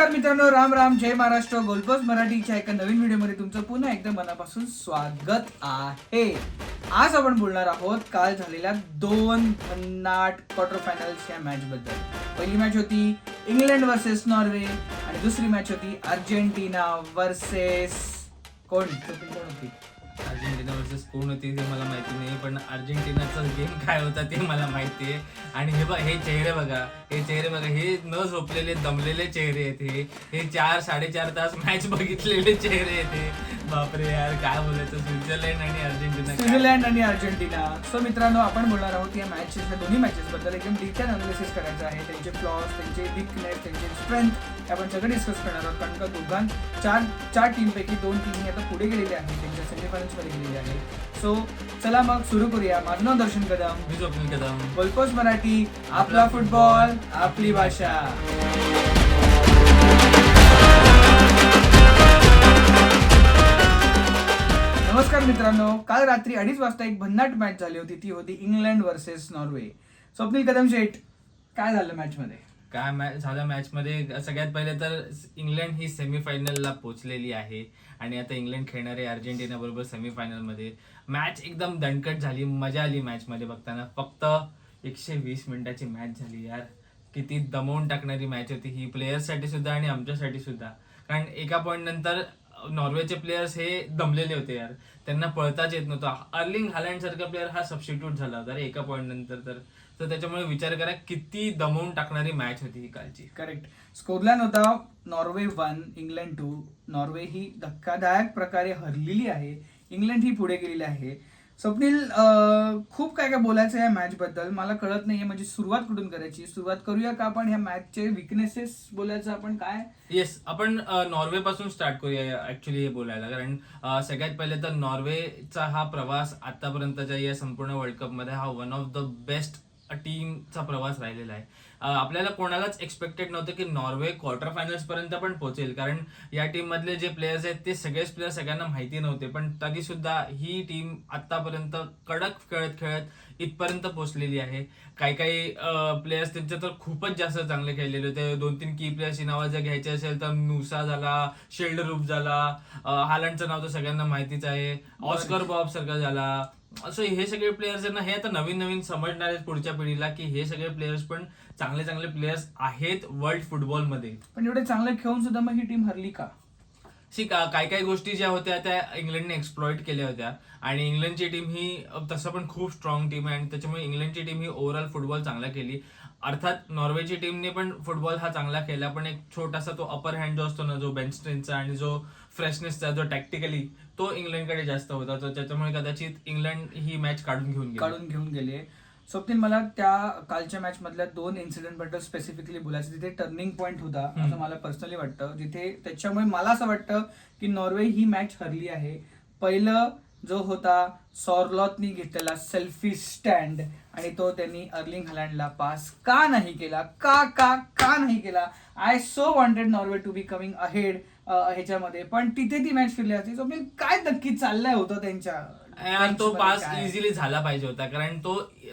नमस्कार मित्रांनो, राम राम, जय महाराष्ट्र. गोलपोस्ट मराठीच्या एका नवीन व्हिडिओमध्ये तुमचं पुन्हा एकदा मनापासून स्वागत आहे. आज आपण बोलणार आहोत काल झालेल्या दोन भन्नाट क्वार्टर फायनल्स या मॅच बद्दल. पहिली मॅच होती इंग्लंड वर्सेस नॉर्वे आणि दुसरी मॅच होती अर्जेंटिना वर्सेस कोण होती? अर्जेंटिना वर्सेस कोण होती ते मला माहिती नाही, पण अर्जेंटिनाचा गेम काय होता ते मला माहिती आहे. आणि हे चेहरे बघा, हे न झोपलेले दमलेले चेहरे आहेत. हे 4-4.5 तास मॅच बघितलेले चेहरे आहेत. बापरे यार, काय बोलायचं. स्वित्झर्लंड आणि अर्जेंटिना. सो मित्रांनो, आपण बोलणार आहोत या मॅचेस, दोन्ही मॅचेस बद्दल एकदम डिटेल अनालिसिस करायचं आहे. त्यांचे फ्लॉज, त्यांचे विकनेस, त्यांचे स्ट्रेंथ आपण सगळं डिस्कस करणार आहोत. कारण का चार टीमपैकी 2 टीम आता पुढे गेलेले आहेत, त्यांच्या सेमीफायनल्स मध्ये गेलेले आहे. सो चला मग सुरू करूया. माझं नाव दर्शन कदम, मी स्वप्नील कदम. गोलपोस्ट मराठी, आपला फुटबॉल आपली भाषा. नमस्कार मित्रांनो, काल रात्री 2:30 वाजता एक भन्नाट मॅच झाली होती. ती होती England versus Norway. Swapnil Kadam Sheth, काय झालं मॅच मध्ये? काय मॅच झालं मॅचमध्ये? सगळ्यात पहिले तर इंग्लंड ही सेमीफायनलला पोहोचलेली आहे आणि आता इंग्लंड खेळणार आहे अर्जेंटिना बरोबर सेमीफायनलमध्ये. मॅच एकदम दणकट झाली, मजा आली मॅचमध्ये बघताना. फक्त 120 मिनिटाची मॅच झाली यार. किती दमवून टाकणारी मॅच होती ही, प्लेयर्ससाठी सुद्धा आणि आमच्यासाठी सुद्धा. कारण एका पॉईंट नंतर नॉर्वेचे प्लेयर्स हे दमलेले होते यार, त्यांना पळताच येत नव्हतं. अर्लिंग हालंड सारखा प्लेअर हा सबस्टिट्यूट झाला होता रे एका पॉईंट नंतर. तर त्याच्यामुळे विचार करा किती दमवून टाकणारी मॅच होती ही कालची. करेक्ट. स्कोरलाईन होता नॉर्वे 1 इंग्लंड 2. नॉर्वे ही धक्कादायक प्रकारे हरलेली आहे, इंग्लंड ही पुढे गेलेली आहे. स्वप्नील, खूप काय काय बोलायचं या मॅच बद्दल, मला कळत नाहीये. म्हणजे सुरुवात कुठून करायची? सुरुवात करूया का आपण ह्या मॅचचे विकनेसेस बोलायचं? आपण काय येस, आपण नॉर्वे पासून स्टार्ट करूया ऍक्च्युली हे बोलायला. कारण सगळ्यात पहिले तर नॉर्वेचा हा प्रवास आतापर्यंतच्या या संपूर्ण वर्ल्ड कप मध्ये हा वन ऑफ द बेस्ट टीमचा प्रवास राहिलेला आहे. आपल्याला कोणालाच एक्सपेक्टेड नव्हतं की नॉर्वे क्वार्टर फायनल्स पर्यंत पण पोहोचेल. कारण या टीम मधले जे प्लेयर्स आहेत ते सगळेच प्लेयर्स सगळ्यांना माहिती नव्हते, पण तरी सुद्धा ही टीम आतापर्यंत कडक खेळत इथपर्यंत पोहोचलेली आहे. काही प्लेयर्स त्यांच्या तर खूपच जास्त चांगले खेळलेले होते. 2-3 की प्लेयर्सची नावं जर घ्यायची असेल तर नुसा झाला, शेल्डरूप झाला, हालंडचं नाव तर सगळ्यांना माहितीच आहे, ऑस्कर बॉब सारखा झाला. असं हे सगळे प्लेयर्स ना, हे आता नवीन समजणार आहेत पुढच्या पिढीला की हे सगळे प्लेयर्स पण चांगले प्लेयर्स आहेत वर्ल्ड फुटबॉलमध्ये. पण एवढे चांगले खेळून सुद्धा मग ही टीम हरली का? काही गोष्टी ज्या होत्या त्या इंग्लंडने एक्सप्लॉइट केल्या होत्या. आणि इंग्लंडची टीम ही तसं पण खूप स्ट्रॉंग टीम आहे आणि त्याच्यामुळे इंग्लंडची टीम ही ओव्हरऑल फुटबॉल चांगला केली. अर्थात नॉर्वेची टीमने पण फुटबॉल हा चांगला केला, पण एक छोटासा तो अपर हँड जो असतो ना, जो बेंच स्ट्रेंथचा आणि जो फ्रेशनेसचा, जो टॅक्टिकली, तो इंग्लंडकडे जास्त होता. तर त्याच्यामुळे कदाचित इंग्लंड ही मॅच काढून घेऊन गेले. स्वप्नील, मला त्या कालच्या मॅच मधल्या 2 इन्सिडेंट बद्दल स्पेसिफिकली बोलायचं. तिथे टर्निंग पॉईंट होता असं मला पर्सनली वाटतं, जिथे त्याच्यामुळे मला असं वाटतं की नॉर्वे ही मॅच हरली आहे. पहिलं जो होता सॉर्लॉथनी घेतलेला सेल्फी स्टँड, आणि तो त्यांनी अर्लिंग हालंडला पास का नाही केला? का नाही केला? I so wanted Norway to be coming ahead ह्याच्यामध्ये, पण तिथे ती मॅच फिरली असती. सो काय नक्की चाललंय होतं त्यांच्या? तो पास इझिली झाला पाहिजे होता, कारण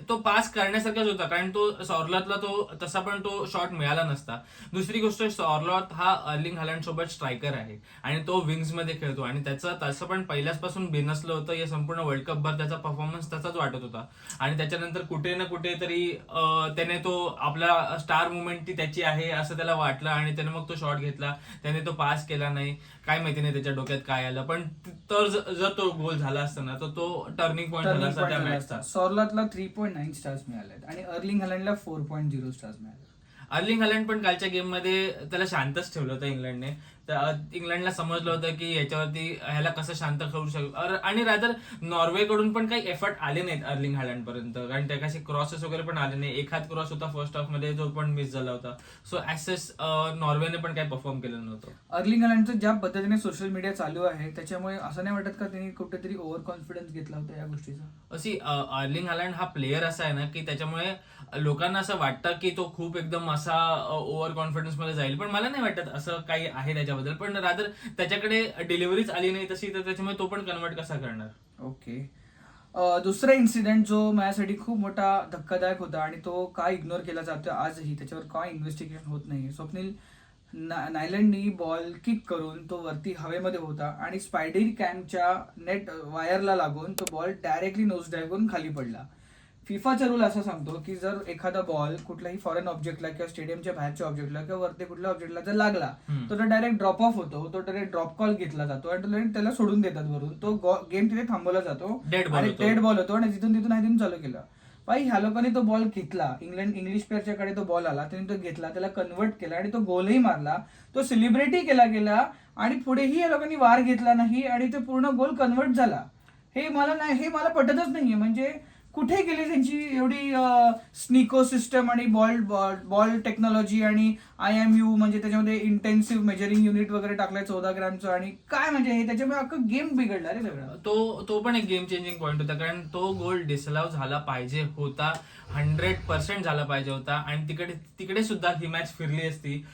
तो पास करण्यासारखाच होता. कारण तो सॉर्लॉथला तो तसा पण तो शॉट मिळाला नसता. दुसरी गोष्ट, सॉर्लॉथ हा अर्लिंग हालंड सोबत स्ट्रायकर आहे आणि तो विंग्स मध्ये खेळतो आणि त्याचं तसं पण पहिल्यापासून बेनसलं होतं. या संपूर्ण वर्ल्ड कप भर त्याचा परफॉर्मन्स तसाच वाटत होता. आणि त्याच्यानंतर कुठे ना कुठे तरी त्याने तो आपला स्टार मुवमेंट ती त्याची आहे असं त्याला वाटलं आणि त्याने मग तो शॉट घेतला. त्याने तो पास केला नाही. काय माहिती नाही त्याच्या डोक्यात काय आलं, पण तर जर तो गोल झाला असता ना, तर तो टर्निंग पॉईंट झाला असता त्या मॅचचा. सॉर्लॉथला 3.9 स्टार्स मिळाले आणि अर्लिंग हालंडला 4.0 स्टार्स मिळाले. अर्लिंग हालंड पण कालच्या गेम मध्ये त्याला शांतच ठेवलं होतं इंग्लंडने. इंग्लंडला समजलं होतं की ह्याच्यावरती ह्याला कसं शांत करू शकतो. आणि रादर नॉर्वेकडून पण काही एफर्ट आले नाहीत अर्लिंग हालंड पर्यंत, कारण त्या काही क्रॉसेस वगैरे पण आले नाही. एखाद क्रॉस होता फर्स्ट हाफ मध्ये, जो पण मिस झाला होता. सो ऍसेस नॉर्वेने पण काही परफॉर्म केलं नव्हतं. अर्लिंग हालंडचं ज्या पद्धतीने सोशल मीडिया चालू आहे त्याच्यामुळे असं नाही वाटत का त्यांनी कुठेतरी ओव्हर कॉन्फिडन्स घेतला होता या गोष्टीचा? अशी अर्लिंग हालंड हा प्लेअर असा आहे ना की त्याच्यामुळे लोकांना असं वाटतं की तो खूप एकदम असा ओव्हर कॉन्फिडन्स मध्ये जाईल, पण मला नाही वाटत असं काही आहे त्याच्याबद्दल. पण रादर त्याच्याकडे डिलिव्हरीच आली नाही तशी, तर त्याच्यामुळे तो पण कन्वर्ट कसा करणार? ओके. दुसरा इन्सिडेंट जो माझ्यासाठी खूप मोठा धक्कादायक होता आणि तो का इग्नोर केला जातो आजही, त्याच्यावर काय इन्व्हेस्टिगेशन होत नाही. स्वप्नील, नायलंडनी बॉल किक करून तो वरती हवेमध्ये होता आणि स्पायडर कॅमच्या नेट वायरला लागून तो बॉल डायरेक्टली नोज डायव्ह करून खाली पडला. फिफाचा रूल असा सांगतो की जर एखादा बॉल कुठल्याही फॉरेन ऑब्जेक्टला किंवा स्टेडियमच्या बाहेरच्या ऑब्जेक्टला किंवा वरती कुठल्या ऑब्जेक्टला जर लागला तर तो डायरेक्ट ड्रॉप ऑफ होतो, तो डायरेक्ट ड्रॉप कॉल घेतला जातो आणि तो त्याला सोडून देतात वरून, तो गेम तिथे थांबवला जातो आणि डेड बॉल होतो आणि तिथून आहे चालू केलं. भाई ह्या लोकांनी तो बॉल घेतला, इंग्लिश प्लेअरच्याकडे तो बॉल आला, त्यांनी तो घेतला, त्याला कन्वर्ट केला आणि तो गोलही मारला, तो सेलिब्रिटी केला गेला आणि पुढेही या लोकांनी वार घेतला नाही आणि तो पूर्ण गोल कन्वर्ट झाला. हे मला पटतच नाहीये. म्हणजे कुठे गेली त्यांची एवढी स्निको सिस्टम आणि बॉल टेक्नॉलॉजी आणि IMU म्हणजे त्याच्यामध्ये इंटेन्सिव्ह मेजरिंग युनिट वगैरे टाकलाय 14 ग्रॅमचं आणि काय म्हणजे हे त्याच्यामुळे अख्खं गेम बिघडला रे सगळं. तो पण एक गेम चेंजिंग पॉईंट होता, कारण तो गोल डिसलाव झाला पाहिजे होता, 100% झाला पाहिजे होता आणि तिकडे सुद्धा ही मॅच फिरली असती.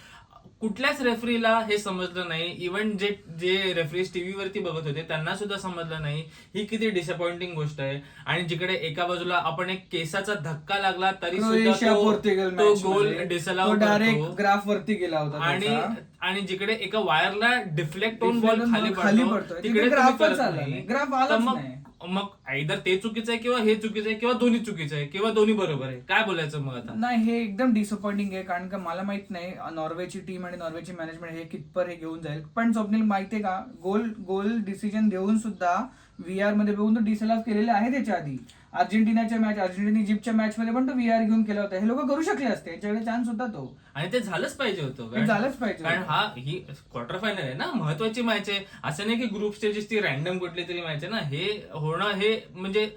कुठल्याच रेफरीला हे समजलं नाही. इव्हन जे रेफरीज टीव्हीवरती बघत होते त्यांना सुद्धा समजलं नाही. ही किती डिसअपॉइंटिंग गोष्ट आहे. आणि जिकडे एका बाजूला आपण एक केसाचा धक्का लागला तरी सुद्धा तो गोल डिसअलाव डायरेक्ट ग्राफ वरती गेला होता आणि जिकडे एका वायरला डिफ्लेक्ट होऊन बॉल खाली पडतो तिकडे ग्राफ आलाच नाही. मग आयदर ते चुकीचं आहे किंवा हे चुकीचं आहे किंवा दोन्ही चुकीचं आहे किंवा दोन्ही बरोबर आहे. काय बोलायचं मग आता? नाही, हे एकदम डिसअपॉइंटिंग आहे. कारण का मला माहित नाही नॉर्वेची टीम आणि नॉर्वेची मॅनेजमेंट हे कितपर हे घेऊन जाईल. पण स्वप्नील माहितीये का, गोल डिसिजन देऊन सुद्धा VR मध्ये बघून तो डिसअलाव केलेले आहे त्याच्या आधी. अर्जेंटिना इजिप्तच्या मॅच मध्ये पण तो VR घेऊन केला होता. हे लोक करू शकले असते, यांच्याकडे चान्स होता तो आणि ते झालंच पाहिजे होतं. झालंच पाहिजे कारण ही क्वार्टर फायनल आहे ना, महत्वाची मॅच आहे. असं नाही की ग्रुप स्टेजेस ती रॅन्डम कुठली तरी मॅच आहे ना. हे होणं हे म्हणजे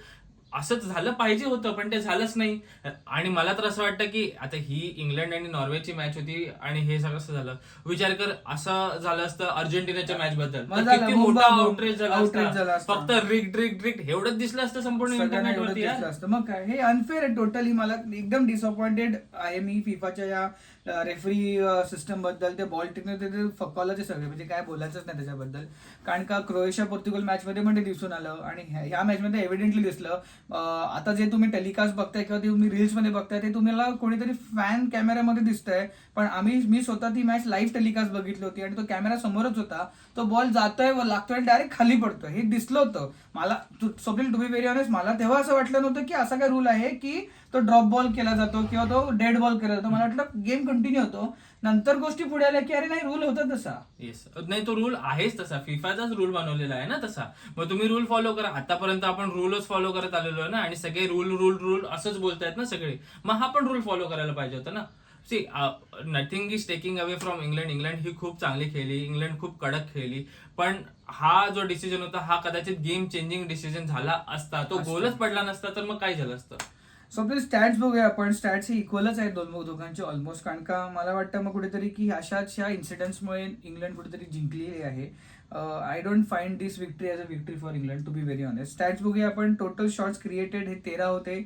असंच झालं पाहिजे होतं, पण ते झालंच नाही. आणि मला तर असं वाटतं की आता ही इंग्लंड आणि नॉर्वेची मॅच होती आणि हे सगळं असं झालं. विचार कर, असं झालं असतं अर्जेंटिनाच्या मॅच बद्दल, किती मोठा आउटरेज झाला असता. फक्त रिक्ट एवढंच दिसलं असतं संपूर्ण इंटरनेटवरती. मग काय, हे अनफेअर आहे टोटली. मला एकदम डिसअपॉइंटेड आहे मी फिफाच्या या रेफरी सिस्टम बद्दल. ते बॉल टेक्निक फकॉलच सगळे, म्हणजे काय बोलायचंच नाही त्याच्याबद्दल. कारण का क्रोएशिया पोर्तुगल मॅच मध्ये पण ते दिसून आलं आणि ह्या मॅच मध्ये एव्हिडेंटली दिसलं. आता जे तुम्ही टेलिकास्ट बघताय किंवा तुम्ही रील्स मध्ये बघताय ते तुम्हाला कोणीतरी फॅन कॅमेऱ्यामध्ये दिसतंय, पण मी स्वतः ती मॅच लाईव्ह टेलिकास्ट बघितली होती आणि तो कॅमेरा समोरच होता. तो बॉल जातोय व लागतोय डायरेक्ट खाली पडतोय, हे दिसलं होतं मला. Swapnil, to be very honest, मला तेव्हा असं वाटलं नव्हतं की असा काय रूल आहे की तो ड्रॉप बॉल केला जातो किंवा तो डेड बॉल केला जातो. मला वाटलं गेम कंटिन्यू होतो. नंतर गोष्टी पुढे आल्या की अरे नाही, रूल होता तसा. येस, नाही तो रूल आहेच तसा, फिफाचाच रूल बनवलेला आहे ना तसा. मग तुम्ही रूल फॉलो करा. आतापर्यंत आपण रूलच फॉलो करत आलेलो आहे ना, आणि सगळे रूल असंच बोलतायत ना सगळे. मग हा पण रूल फॉलो करायला पाहिजे होता ना. See, nothing is taking away from England. England ही खूप चांगली खेळली, इंग्लंड खूप कडक खेळली, पण हा जो डिसिजन होता हा कदाचित गेम चेंजिंग डिसिजन झाला असता. तो गोलच पडला नसता तर मग काय झालं असतं. सो आपले स्टॅट्स बघूया आपण. स्टॅट्स हे इक्वलच आहेत दोघांचे ऑलमोस्ट. कारण का मला वाटतं मग कुठेतरी की ह्या इन्सिडेंट्समुळे इंग्लंड कुठेतरी जिंकलेली आहे. I don't find this victory as a victory for England, to be very honest. Stats बघूया आपण. टोटल शॉट्स क्रिएटेड हे 13 होते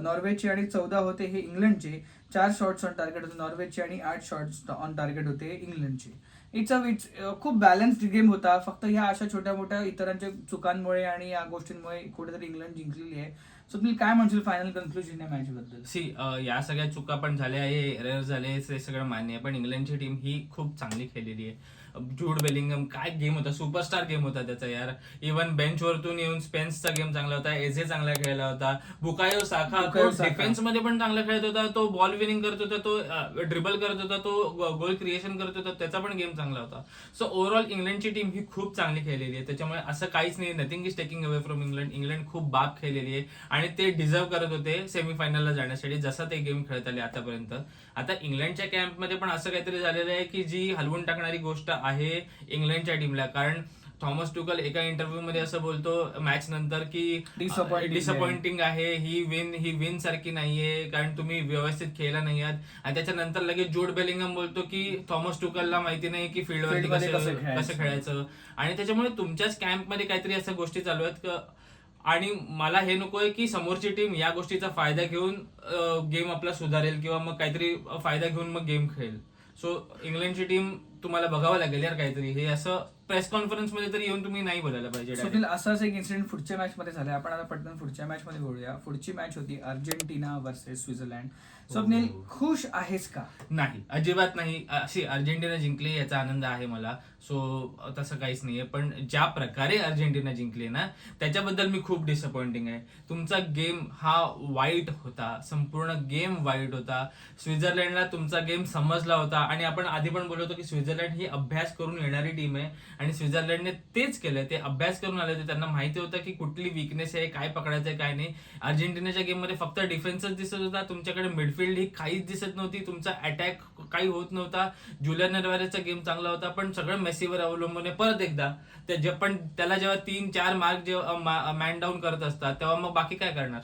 नॉर्वेचे आणि 14 होते हे इंग्लंडचे. 4 शॉट्स ऑन टार्गेट होते नॉर्वेचे आणि 8 शॉट्स ऑन टार्गेट होते इंग्लंडचे. इट्स खूप बॅलन्स्ड गेम होता. फक्त ह्या अशा छोट्या मोठ्या इतरांच्या चुकांमुळे आणि या गोष्टींमुळे कुठेतरी इंग्लंड जिंकलेली आहे. सो तुम्ही काय म्हणशील फायनल कन्क्लुजन या मॅच बद्दल? सी, या सगळ्या चुका पण झाल्या आहे, एरर झाले, ते सगळं मान्य आहे, पण इंग्लंडची टीम ही खूप चांगली खेळलेली आहे. जूड बेलिंगम काय गेम होता, सुपरस्टार गेम होता त्याचा यार. इव्हन बेंचवरतून येऊन स्पेन्सचा गेम चांगला होता, एझे चांगला खेळला होता, बुकायो साखा डिफेन्स मध्ये पण चांगला खेळत होता, तो बॉल विनिंग करत होता, तो ड्रिबल करत होता, तो गोल क्रिएशन करत होता, त्याचा पण गेम चांगला होता. सो ओव्हरऑल इंग्लंडची टीम ही खूप चांगली खेळलेली आहे. त्याच्यामुळे असं काहीच नाही, nothing is taking away from England. England खूप बाप खेळलेली आहे आणि ते डिझर्व करत होते सेमीफायनलला जाण्यासाठी, जसं ते गेम खेळत आले आतापर्यंत. आता इंग्लंडच्या कॅम्पमध्ये पण असं काहीतरी झालेलं आहे की जी हलवून टाकणारी गोष्ट आहे इंग्लंडच्या टीमला. कारण थॉमस टुकल एका इंटरव्ह्यू मध्ये असं बोलतो मॅच नंतर की डिसअपॉइंटिंग आहे, ही विन सारखी नाहीये कारण तुम्ही व्यवस्थित खेळला नाही आहात. आणि त्याच्यानंतर लगेच जूड बेलिंगम बोलतो की थॉमस टुकलला माहिती नाही की फील्डवरती कसं खेळायचं. आणि त्याच्यामुळे तुमच्याच कॅम्पमध्ये काहीतरी अशा गोष्टी चालू आहेत. आणि मला हे नकोय की समोरची टीम या गोष्टीचा फायदा घेऊन गेम आपला सुधारेल किंवा मग काहीतरी फायदा घेऊन मग गेम खेळेल. सो इंग्लंडची टीम तुम्हाला बघावं लागेल यार काहीतरी. हे असं प्रेस कॉन्फरन्स मध्ये तरी येऊन तुम्ही नाही बोलायला पाहिजे direct. स्वप्नील, असाच एक इन्सिडेंट पुढच्या मॅच मध्ये झालाय. आपण आता पटकन पुढच्या मॅच मध्ये बोलूया. पुढची मॅच होती अर्जेंटिना वर्सेस स्वित्झर्लंड. स्वप्नील, खुश आहेस का? नाही, अजिबात नाही. अशी अर्जेंटिना जिंकली याचा आनंद आहे मला, सो तसं काहीच नाहीये. पण ज्या प्रकारे अर्जेंटिना जिंकली ना त्याच्याबद्दल मी खूप डिसअपॉइंटिंग आहे. तुमचा गेम हा वाईट होता, संपूर्ण गेम वाईट होता. स्वित्झर्लंडला तुमचा गेम समजला होता आणि आपण आधी पण बोललो होतो की स्वित्झर्लंड ही अभ्यास करून येणारी टीम आहे आणि स्वित्झर्लंडने तेच केलंय. ते अभ्यास करून आले होते, त्यांना माहिती होतं की कुठली विकनेस आहे, काय पकडायचं आहे काय नाही. अर्जेंटिनाच्या गेम मध्ये फक्त डिफेन्सच दिसत होता, तुमच्याकडे मिडफिल्ड ही काहीच दिसत नव्हती, तुमचा अटॅक काही होत नव्हता. जुलियन अल्वारेसचा गेम चांगला होता पण सगळं मेसीवर अवलंबून आहे. परत एकदा पण त्याला जेव्हा 3-4 मार्क जेव्हा मॅन डाऊन करत असतात तेव्हा मग बाकी काय करणार.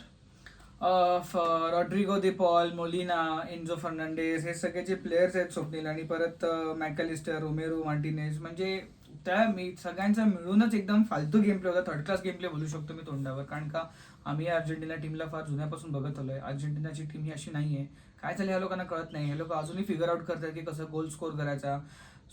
रॉड्रिगो दे पॉल, मोलिना, एन्झो फर्नांडेस हे सगळे जे प्लेयर्स आहेत स्वप्नील, आणि परत मॅकॅलिस्टर, रोमेरो, मार्टिनेज, म्हणजे त्या सगळ्यांचा मिळूनच एकदम फालतू गेम प्ले होता. थर्ड क्लास गेम प्ले बोलू शकतो मी तोंडावर, कारण का आम्ही अर्जेंटिना टीमला फार जुन्यापासून बघत आलोय. अर्जेंटिनाची टीम ही अशी नाहीये. काय झालं ह्या लोकांना कळत नाही. हे लोक अजूनही फिगर आउट करतात की कसं गोल स्कोर करायचा.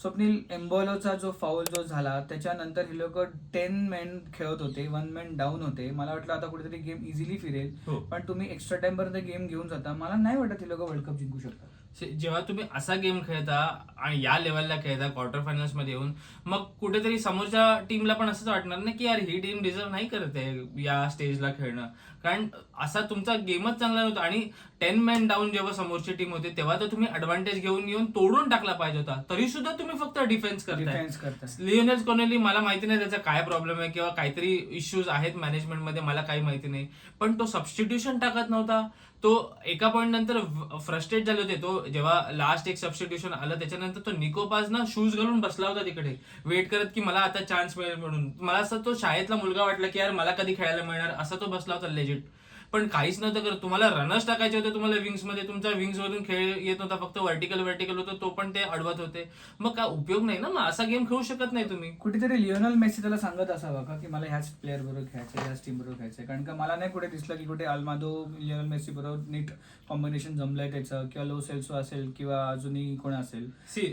स्वप्नील, एम्बोलोचा जो फाऊल जो झाला त्याच्यानंतर हे लोक 10 मॅन खेळत होते, 1 मॅन डाऊन होते. मला वाटलं आता कुठेतरी गेम इझिली फिरेल, हो. पण तुम्ही एक्स्ट्रा टाइम पर्यंत गेम घेऊन जाता. मला नाही वाटत हे लोक वर्ल्ड कप जिंकू शकतात. जेव्हा तुम्ही असा गेम खेळता आणि या लेवलला खेळता क्वार्टर फायनल्स मध्ये येऊन, मग कुठेतरी समोरच्या टीमला पण असंच वाटणार ना की यार ही टीम डिझर्व नाही करत आहे या स्टेजला खेळणं, कारण असा तुमचा गेमच चांगला नव्हता. आणि 10 मॅन डाऊन जेव्हा समोरची टीम होते तेव्हा तर तुम्ही ऍडव्हान्टेज घेऊन येऊन तोडून टाकला पाहिजे होता, तरी सुद्धा तुम्ही फक्त डिफेन्स करताय. लिओनेल स्कॉनेली, मला माहिती नाही त्याचा काय प्रॉब्लेम आहे किंवा काहीतरी इश्यूज आहेत मॅनेजमेंटमध्ये, मला काही माहिती नाही, पण तो सबस्टिट्यूशन टाकत नव्हता. तो एका पॉईंट नंतर फ्रस्ट्रेट झाले होते. तो जेव्हा लास्ट एक सबस्टिट्यूशन आलं त्याच्यानंतर तो निको पाज ना शूज घालून बसला होता तिकडे वेट करत की मला आता चान्स मिळेल म्हणून. मला असं तो शाळेतला मुलगा वाटला की यार मला कधी खेळायला मिळणार, असा तो बसला होता लेजिट. पण काहीच नव्हतं करत. तुम्हाला रनर्स टाकायचे होते, तुम्हाला विंग्स मध्ये, तुमच्या विंग्स वरून खेळ येत नव्हता, फक्त व्हर्टिकल होतं, तो पण ते अडवत होते. मग काय उपयोग नाही ना, मग असा गेम खेळू शकत नाही तुम्ही. कुठेतरी लिओनल मेसी त्याला सांगत असावा का की मला ह्याच प्लेअर बरोबर खेळायचं, ह्याच टीम बरोबर खेळायचं, कारण का मला नाही कुठे दिसलं की कुठे अल्मादो लिओनल मेसी बरोबर नीट कॉम्बिनेशन जमलंय त्याचं, किंवा लो सेल्सो असेल किंवा अजूनही कोण असेल.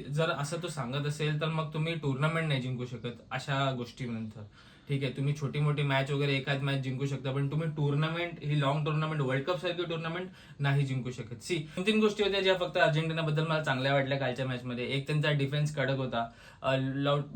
जर असं तो सांगत असेल तर मग तुम्ही टुर्नामेंट नाही जिंकू शकत अशा गोष्टीनंतर. ठीक आहे, तुम्ही छोटी मोठी मॅच वगैरे एखाद मॅच जिंकू शकता, पण तुम्ही टुर्नामेंट ही लॉंग टुर्नामेंट, वर्ल्ड कप सारखी टुर्नामेंट नाही जिंकू शकत. 2-3 गोष्टी होत्या ज्या फक्त अर्जेंटिना बद्दल मला चांगल्या वाटल्या कालच्या मॅच मध्ये. एक, त्यांचा डिफेन्स कडक होता.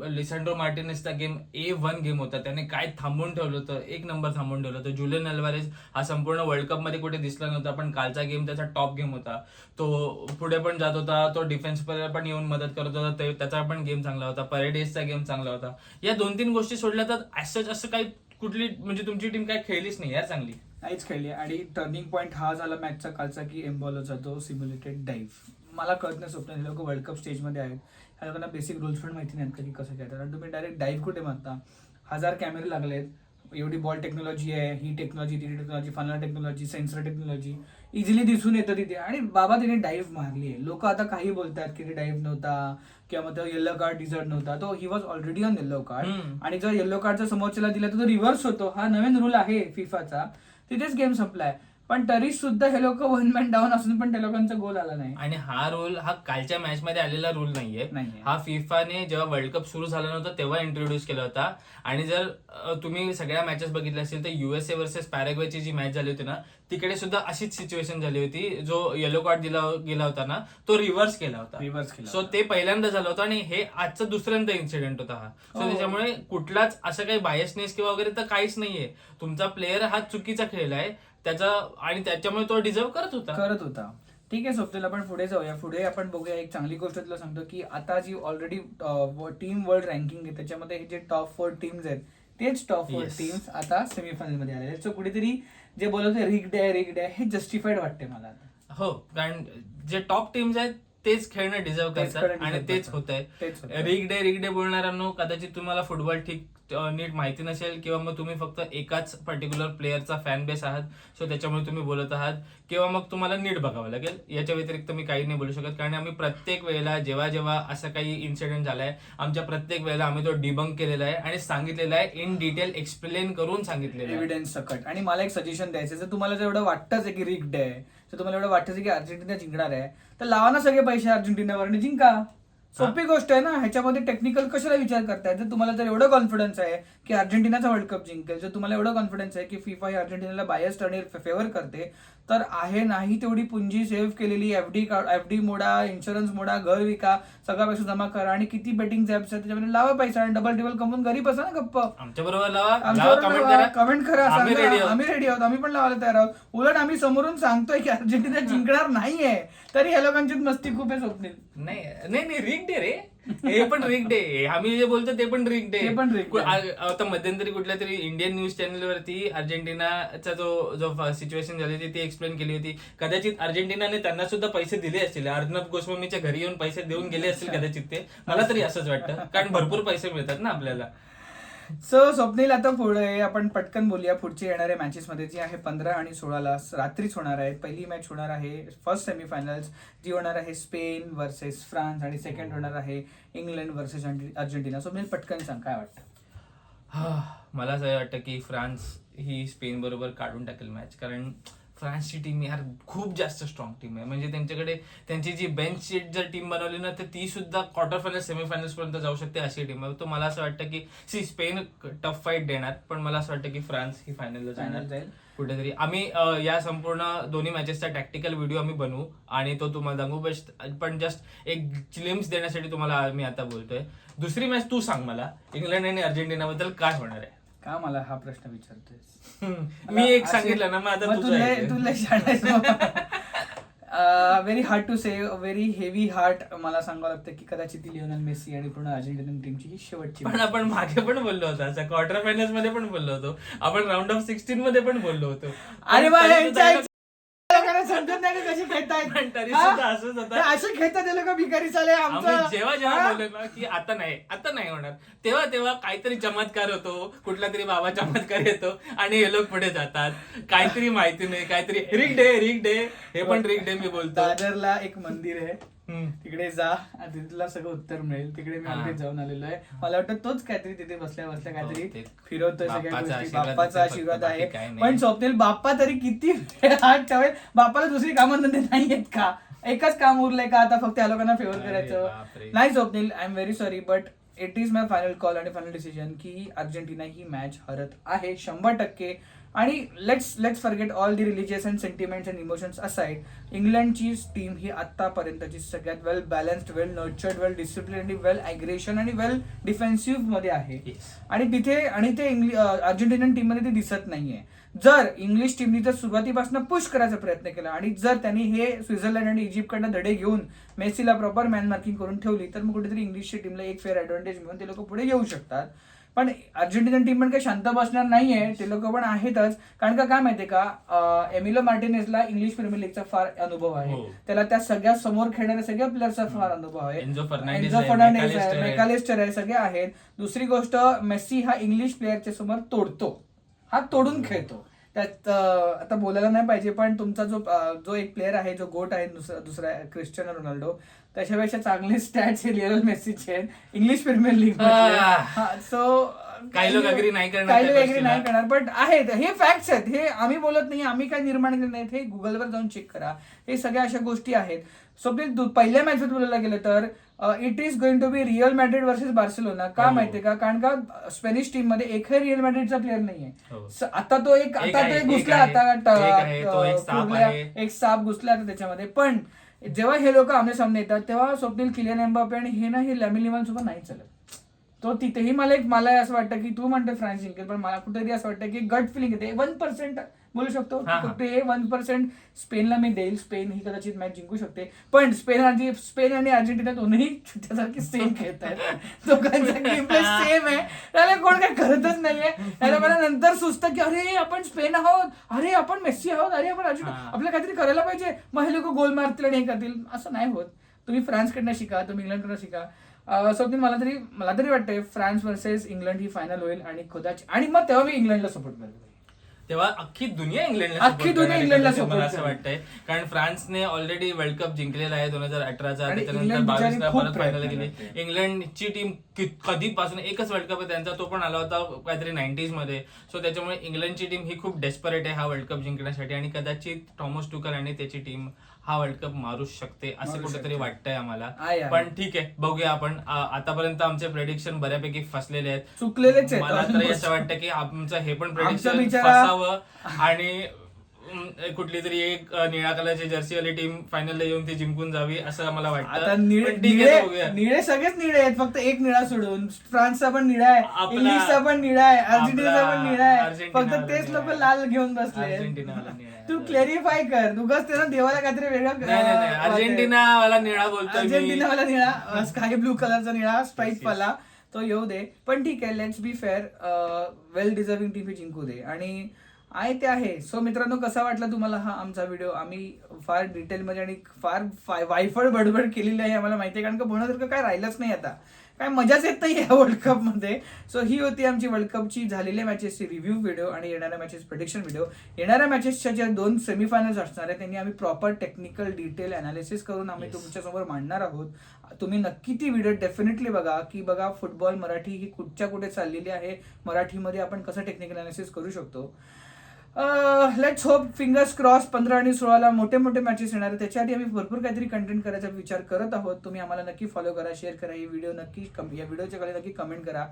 लिसँड्रो मार्टिनेसचा गेम A1 गेम होता, त्याने काय थांबवून ठेवलं होतं, एक नंबर थांबवून ठेवलं होतं. जुलियन अल्वारेस हा संपूर्ण वर्ल्ड कप मध्ये कुठे दिसला नव्हता, पण कालचा गेम त्याचा टॉप गेम होता. तो पुढे पण जात होता, तो डिफेन्स पण येऊन मदत करत होता, त्याचा पण गेम चांगला होता. परेडेसचा गेम चांगला होता. या 2-3 गोष्टी सोडल्या तर असं काही कुठली म्हणजे तुमची टीम काय खेळलीच नाही यार चांगली. नाहीच खेळली. आणि टर्निंग पॉईंट हा झाला मॅचचा कालचा की एम्बॉलोचा तो सिम्युलेटेड डाईव्ह. मला कळत नाही स्वप्न, हे लोक वर्ल्ड कप स्टेजमध्ये आहेत, ह्या लोकांना बेसिक रूल्स पण माहिती नाहीत की कसं खेळतात. आणि तुम्ही डायरेक्ट डाईव्ह कुठे मारता? 1000 कॅमेरे लागलेत, एवढी बॉल टेक्नॉलॉजी आहे, ही टेक्नॉलॉजी, ती technology, funnel technology, sensor technology easily दिसून येतं तिथे, आणि बाबा तिने डाईव्ह मारली आहे. लोक आता काही बोलतात की ते डाईव्ह नव्हता किंवा मग येलो कार्ड डिझर्व नव्हता. तो he was already on yellow card, आणि जर येलो कार्डचा समोरच्याला दिला तर तो रिव्हर्स होतो. हा नवीन रूल आहे फिफाचा, तिथेच गेम संपलाय. पण तरी सुद्धा हे लोक 1 मॅन डाऊन असून पण त्या लोकांचा गोल आला नाही. आणि हा रूल हा कालच्या मॅच मध्ये आलेला रूल नाहीये. हा फिफाने जेव्हा वर्ल्ड कप सुरू झाला नव्हता तेव्हा इंट्रोड्यूस केला होता. आणि जर तुम्ही सगळ्या मॅचेस बघितल्या असेल तर USA वर्सेस पॅराग्वेची जी मॅच झाली होती ना, तिकडे सुद्धा अशीच सिच्युएशन झाली होती. जो येलो कार्ड दिला गेला होता ना तो रिव्हर्स केला होता. सो ते पहिल्यांदा झालं होतं आणि हे आजचं दुसऱ्यांदा इन्सिडेंट होता हा. सो त्याच्यामुळे कुठलाच असं काही बायसनेस किंवा वगैरे तर काहीच नाहीये. तुमचा प्लेअर हा चुकीचा खेळलाय त्याचा, आणि त्याच्यामुळे तो डिझर्व करत होता. ठीक आहे स्वप्नील, आपण पुढे जाऊया. पुढे आपण बघूया एक चांगली गोष्ट तुला सांगतो की आता जी ऑलरेडी टीम वर्ल्ड रँकिंग आहे त्याच्यामध्ये जे टॉप 4 टीम्स आहेत तेच टॉप 4 टीम्स आता सेमीफायनल मध्ये आले आहेत. सो कुठेतरी जे बोलत होते रिग्ड आहे हे जस्टिफाईड वाटते मला आता. हो, कारण जे टॉप टीम्स आहेत तेच खेळणं डिझर्व करतात आणि तेच होत आहे. रिग डे बोलणाऱ्यांनो, कदाचित तुम्हाला फुटबॉल नीट माहिती नसेल किंवा मग तुम्ही फक्त एकाच पर्टिक्युलर प्लेअरचा फॅन बेस आहात, सो त्याच्यामुळे तुम्ही बोलत आहात, किंवा मग तुम्हाला नीट बघावं लागेल. याच्या व्यतिरिक्त मी काही नाही बोलू शकत, कारण आम्ही प्रत्येक वेळेला जेव्हा असं काही इन्सिडेंट झालाय आमच्या प्रत्येक वेळेला आम्ही तो डिबंक केलेला आहे आणि सांगितलेला आहे, इन डिटेल एक्सप्लेन करून सांगितलेलं आहे, एव्हिडन्स सकट. आणि मला एक सजेशन द्यायचं, जर तुम्हाला जर एवढं वाटतंच आहे की रिग्ड आहे, तर तुम्हाला एवढं वाटतं की अर्जेंटिना जिंकणार आहे, तर लावा ना सगळे पैसे अर्जेंटिनावर आणि जिंका. सोपी गोष्ट आहे ना, ह्याच्यामध्ये टेक्निकल कशाला विचार करताय? जर तुम्हाला जर एवढं कॉन्फिडन्स आहे की अर्जेंटिनाचा वर्ल्ड कप जिंकेल, जर तुम्हाला एवढं कॉन्फिडन्स आहे की फिफा ही अर्जेंटिनाला बायस्ड आणि फेवर करते, तर आहे नाही तेवढी पुंजी सेव्ह केलेली एफडी मोडा, इन्शुरन्स मोडा, घर विका, सगळा पैसा जमा करा आणि किती बेटिंग ऍप्स आहेत त्याच्यामध्ये लावा पैसा आणि डबल टेबल कमवून घरी बसा ना गप्प. आमच्या बरोबर लावा, कमेंट करा, आम्ही ready आहोत. आम्ही रेडी आहोत, आम्ही पण लावायला तयार आहोत. उलट आम्ही समोरून सांगतोय की अर्जेंटिना जिंकणार नाहीये, तरी या लोकांची मस्ती खूप आहे स्वप्नील. नाही रिग डे रे, हे पण रिग डे. आम्ही जे बोलतो ते पण रिग डे. ते पण rigged day. आता मध्यंतरी कुठल्या तरी इंडियन न्यूज चॅनलवरती अर्जेंटिनाचा जो सिच्युएशन झाली होती ती एक्सप्लेन केली होती. कदाचित अर्जेंटिनाने त्यांना सुद्धा पैसे दिले असतील, अर्नब गोस्वामीच्या घरी येऊन पैसे देऊन गेले असतील कदाचित ते. मला तरी असंच वाटतं, कारण भरपूर पैसे मिळतात ना आपल्याला. सो स्वप्नील, आता पुढे आपण पटकन बोलूया पुढचे येणाऱ्या मॅचेस मध्ये, जी आहे 15 आणि 16 रात्रीच होणार आहे. पहिली मॅच होणार आहे फर्स्ट सेमीफायनल्स, जी होणार आहे स्पेन वर्सेस फ्रान्स, आणि सेकंड होणार आहे इंग्लंड वर्सेस अर्जेंटिना. स्वप्नील पटकन सांग, काय वाटतं? मला असं वाटतं की फ्रान्स ही स्पेन बरोबर काढून टाकेल मॅच, कारण फ्रान्सची टीम यार खूप जास्त स्ट्रॉंग टीम आहे. म्हणजे त्यांच्याकडे त्यांची जी बेंच जर टीम बनवली ना, तर ती सुद्धा क्वार्टर फायनल सेमीफायनल्स पर्यंत जाऊ शकते अशी टीम आहे. तो मला असं वाटतं की स्पेन टफ फाईट देणार, पण मला असं वाटतं की फ्रान्स ही फायनलला जाणार कुठेतरी. आम्ही या संपूर्ण दोन्ही मॅचेसचा टॅक्टिकल व्हिडिओ आम्ही बनवू आणि तो तुम्हाला दाखवू, पण जस्ट एक ग्लिम्स देण्यासाठी तुम्हाला मी आता बोलतोय. दुसरी मॅच तू सांग मला, इंग्लंड आणि अर्जेंटिना बद्दल काय होणार आहे? का मला हा प्रश्न विचारतोय? मी एक सांगितलं ना, मग आता very hard to say, very heavy heart मला सांगावं लागतं की कदाचित लिओनेल मेसी आणि पूर्ण अर्जेंटिना टीमची ही शेवटची. पण आपण मागे पण बोललो होतो, असं क्वार्टर फायनल्स मध्ये पण बोललो होतो, आपण राऊंड ऑफ 16 मध्ये पण बोललो होतो. अरे समजत नाही कशी खेळतायत, पण तरी सुद्धा असंच होतं. असे खेळतात ते लोक, भिकारी चाले. जेव्हा बोललो ना की आता नाही होणार, तेव्हा काहीतरी चमत्कार होतो, कुठला तरी बाबा चमत्कार येतो आणि हे लोक पुढे जातात. काहीतरी माहिती नाही, काहीतरी रिग डे, हे पण रिग डे मी बोलतो. दादरला एक मंदिर आहे, तिकडे जा, तुला सगळं उत्तर मिळेल. तिकडे मी ऑलरेडी जाऊन आलेलो आहे. मला वाटतं तोच काहीतरी तिथे बसल्या काहीतरी फिरवतोय सगळ्या गोष्टी. बाप्पाचा आशीर्वाद आहे. पण स्वप्नील, बाप्पा तरी किती हात ठेवेल? बाप्पाला दुसरी कामं धंदे नाही आहेत का? एकच काम उरलंय का आता, फक्त या लोकांना फेवर करायचं? नाही Swapnil, I am very sorry, but it is my final call आणि फायनल डिसिजन की अर्जेंटिना ही मॅच हरत आहे 100%. आणि let's forget all the religious and sentiments and emotions aside, इंग्लंडची टीम ही आतापर्यंतची सगळ्यात वेल बॅलन्स्ड, वेल नर्चर्ड, वेल डिसिप्लिन आणि वेल ॲग्रेशन आणि वेल डिफेन्सिव्ह मध्ये आहे. आणि ते अर्जेंटिनियन टीम मध्ये ते दिसत नाहीये. जर इंग्लिश टीमनी जर सुरुवातीपासून पुश करायचा प्रयत्न केला आणि जर त्यांनी हे स्वित्झर्लंड आणि इजिप्तकडनं धडे घेऊन मेसीला प्रॉपर मॅन मार्किंग करून ठेवली, तर मग कुठेतरी इंग्लिशच्या टीमला एक फेअर ऍडव्हान्टेज मिळून ते लोक पुढे येऊ शकतात. पण अर्जेंटिनियन टीम पण काही शांत बसणार नाहीये, ते लोक पण आहेतच. कारण का काय माहितीये का, एमिलो मार्टिनेजला इंग्लिश प्रीमियर लीगचा फार अनुभव आहे. त्याला त्या सगळ्या समोर खेळणाऱ्या सगळ्या प्लेयरचा फार अनुभव आहे. एन्झो फर्नांडिस आहे, मॅकॅलिस्टर आहे, सगळे आहेत. दुसरी गोष्ट, मेसी हा इंग्लिश प्लेअरच्या समोर तोडतो, हा तोडून खेळतो. त्यात आता बोलायला नाही पाहिजे, पण तुमचा जो एक प्लेअर आहे, जो गोट आहे दुसरा क्रिस्टियानो रोनाल्डो, त्याच्यापेक्षा चांगले स्टॅट्स हे लिओनेल मेसीचे आहेत इंग्लिश प्रीमियर लीग. सो काही लोक अग्री नाही करणार, पण आहेत, हे फॅक्ट्स आहेत, हे आम्ही बोलत नाही, आम्ही काय निर्माण केले नाहीत, हे गुगलवर जाऊन चेक करा. हे सगळ्या अशा गोष्टी आहेत. सो पहिल्या मॅचमध्ये बोलायला गेलं तर it is going to be Real Madrid versus Barcelona. का माहितीये का, कारण का स्पेनिश टीम मध्ये एकही रिअल मॅड्रिडचा प्लेअर नाहीये. आता तो एक घुसला, एक साप घुसला आता त्याच्यामध्ये. पण जेव्हा हे लोक आमने सामने येतात, तेव्हा स्वप्नील, किलियन एम्बापे आणि हे ना, हे लॅमिन यामाल सोबत नाही चालत. तो तिथेही मला असं वाटतं की तू म्हणतो फ्रान्स जिंकेल, पण मला कुठेतरी असं वाटतं की गट फिलिंग येते. 1% बोलू शकतो, फक्त हे 1% स्पेनला मी देईल. स्पेन ही कदाचित मॅच जिंकू शकते, पण स्पेन आणि अर्जेंटिना दोन्ही त्यासारखी सेम खेळत आहेत. दोघांचा गेम प्ले सेम आहे, त्याला कोण काय करतच नाहीये. त्याला मला नंतर सुचतं की अरे आपण स्पेन आहोत, अरे आपण मेसी आहोत, अरे आपण अर्जेंटिना, आपल्याला काहीतरी करायला पाहिजे, मग हे लोक गोल मारतील आणि हे करतील. असं नाही होत. तुम्ही फ्रान्सकडनं शिका, तुम्ही इंग्लंडकडनं शिका. स्वप्नील, मला तरी वाटतंय फ्रान्स वर्सेस इंग्लंड ही फायनल होईल आणि कदाचित, आणि मग तेव्हा मी इंग्लंडला सपोर्ट करेल. तेव्हा अख्खी दुनिया इंग्लंडला सपोर्ट असं वाटतंय, कारण फ्रान्सने ऑलरेडी वर्ल्ड कप जिंकलेला आहे 2018चा, त्याच्यानंतर 22ला परत फायनल गेली. इंग्लंडची टीम कधीपासून एकच वर्ल्ड कप आहे त्यांचा, तो पण आला होता काहीतरी 90s मध्ये. सो त्याच्यामुळे इंग्लंडची टीम ही खूप डेस्परेट आहे हा वर्ल्ड कप जिंकण्यासाठी, आणि कदाचित थॉमस टुकल आणि त्याची टीम हा वर्ल्ड कप मारू शकते असं मारू कुठेतरी शकते. वाटतंय आम्हाला. आहे. पण ठीक आहे, बघूया आपण. आतापर्यंत आमचे प्रेडिक्शन बऱ्यापैकी फसलेले आहेत, चुकलेलेच आहेत मला तर almost. असं वाटतं की आमचं हे पण आमचा प्रेडिक्शन बिचारा- फसावं आणि कुठली तरी एक निळ्या कलरची जर्सी वाली टीम फायनलला येऊन ती जिंकून जावी असं मला आता वाटतं. पण ठीक आहे, निळे बघूया. निळे सगळेच निळे आहेत, फक्त एक निळा सोडून. फ्रान्सचा पण निळा आहे, आपला- इंग्लिशचा पण निळा आहे, अर्जेंटिनाचा पण निळा आहे, अर्जेंटिनावाला फक्त तेच निळा लोक आहे. लाल घेऊन बसले. अर्जेंटिनावाला निळा आहे. तू क्लॅरिफाय कर, उगाच त्यानं देवाला काहीतरी वेगळं नाही, अर्जेंटिनावाला निळा बोलतोय मी. अर्जेंटिनावाला निळा, स्काय ब्लू कलरचा निळा स्ट्राईप वाला तो येऊ दे. पण ठीक आहे, let's be fair, well deserving team ही जिंकू दे. आणि आहे ते आहे. सो मित्रांनो, कसा वाटला तुम्हाला हा आमचा व्हिडिओ? आम्ही फार डिटेलमध्ये आणि फार वायफळ बडबड केलेली आहे, आम्हाला माहिती आहे, कारण का बोलण्यासारखं काय राहिलंच नाही आता, काय मजाच येत नाही या वर्ल्ड कप मध्ये. सो ही होती आमची वर्ल्ड कपची झालेल्या मॅचेसची रिव्ह्यू व्हिडिओ आणि येणाऱ्या मॅचेस प्रेडिक्शन व्हिडिओ. येणाऱ्या मॅचेसच्या ज्या 2 सेमीफायनल्स असणार आहेत त्यांनी आम्ही प्रॉपर टेक्निकल डिटेल अनालिसिस करून आम्ही तुमच्यासमोर मांडणार आहोत. तुम्ही नक्की ती व्हिडिओ डेफिनेटली बघा, की बघा फुटबॉल मराठी ही कुठच्या कुठे चाललेली आहे, मराठीमध्ये आपण कसं टेक्निकल अनालिसिस करू शकतो. लेट्स होप, फिंगर्स क्रॉस, 15 आणि 16 मोठे मोठे मॅचेस येणार आहेत. त्याच्यासाठी आम्ही भरपूर काहीतरी कंटेंट करायचा विचार करत आहोत. तुम्ही आम्हाला नक्की फॉलो करा, शेअर करा, ही व्हिडिओ नक्की या व्हिडिओच्या खाली नक्की कमेंट करा,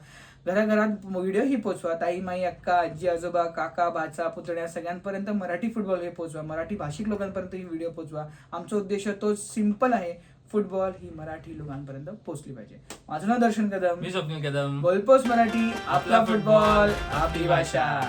घराघरात व्हिडिओ ही पोचवा, ताई माई अक्का आजी आजोबा काका भाचा पुतण्या सगळ्यांपर्यंत मराठी फुटबॉल हे पोचवा, मराठी भाषिक लोकांपर्यंत ही व्हिडिओ पोचवा. आमचा उद्देश तो सिम्पल आहे, फुटबॉल ही मराठी लोकांपर्यंत पोहोचली पाहिजे. माझं नाव दर्शन कदम, मी स्वप्नील कदम. गोलपोस्ट मराठी, आपला फुटबॉल आपली भाषा.